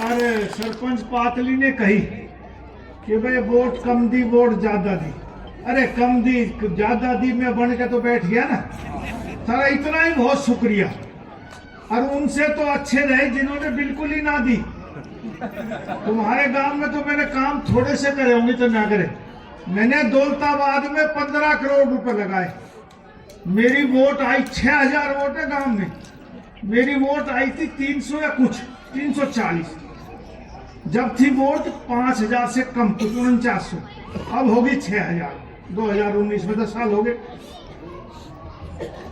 अरे सरपंच पातली ने कही कि भाई वोट कम दी वोट ज्यादा दी। अरे कम दी ज्यादा दी में बन के तो बैठ गया ना सारा, इतना ही बहुत शुक्रिया। और उनसे तो अच्छे रहे जिन्होंने बिल्कुल ही ना दी। तुम्हारे गांव में तो मैंने काम थोड़े से करे होंगे तो ना करे, मैंने दौलताबाद में 15 करोड़ रुपए लगाए। मेरी वोट आई 6000 वोट है गांव में, मेरी वोट आई थी 300 या कुछ 340। जब थी वोट 5000 से कम कुछ 4900, अब होगी 6000। 2019 में 10 साल हो गए।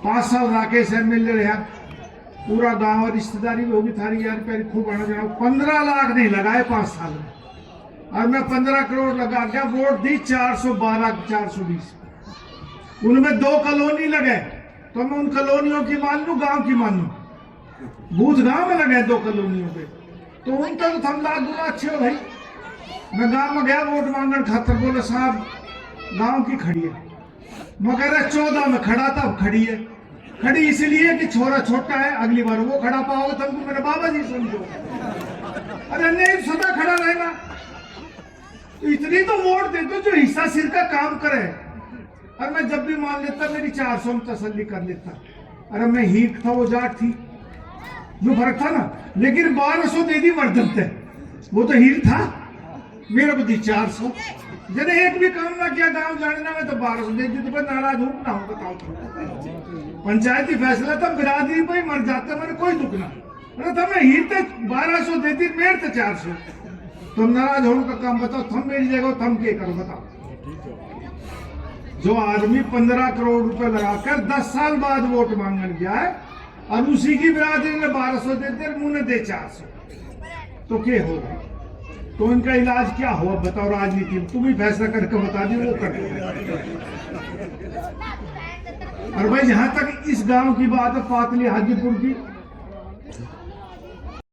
5 साल राकेश एमएलए रहा, पूरा गांव और रिश्तेदारी भी होगी थारी यार प्यारी खूब आना जाना। 15 लाख नहीं लगाए 5 साल में, और मैं 15 करोड़ लगा क्या वोट दी 412 420। उनमें 2 कॉलोनी लगे तो मैं उन कॉलोनियों की मान लू, गांव की मान लू। बूथ गांव में लगे 2 कॉलोनियों पे, तो उनका तो थमला दूंगा अच्छे हो भाई। मैं गांव में गया वोट मांगने खातर, बोले साहब गांव की खड़ी है। मैं कह रहा 14 में खड़ा था, अब खड़ी है। खड़ी इसलिए कि छोरा छोटा है, अगली बार वो खड़ा पाओगे तुमको मेरे बाबा जी समझो। अरे नहीं सदा खड़ा रहेगा तो इतनी तो वोट दे दो जो हिस्सा सिर का काम करे। और मैं जब भी मान लेता मेरी 400 में तसल्ली कर लेता। अरे मैं हीट था वो जाट थी, जो फर्क था ना। लेकिन 1200 दे दी वर्धन थे, वो तो हीट था, मेरे को दी 400। जने एक भी काम ना किया गांव जाने में तो 1200 दे दी। तो मैं नाराज हूं ना हूं बताओ तो। पंचायती फैसला था, बिरादरी पे ही मर जाता, मैंने कोई दुख ना। अरे था मैं हीट 1200 दे दी, मेरे थे 400। तुम नाराज होने का काम बताओ, थम मेरी जगह थम के करो बताओ। जो आदमी 15 करोड़ रुपए लगाकर 10 साल बाद वोट मांगने गया है और उसी की बिरादरी ने 1200 देते, मुंह ने दे 400, तो क्या होगा? तो इनका इलाज क्या हुआ बताओ? राजनीति में तुम ही फैसला करके बता दी, वो कर। और भाई जहां तक इस गांव की बात है पातली हाजीपुर की,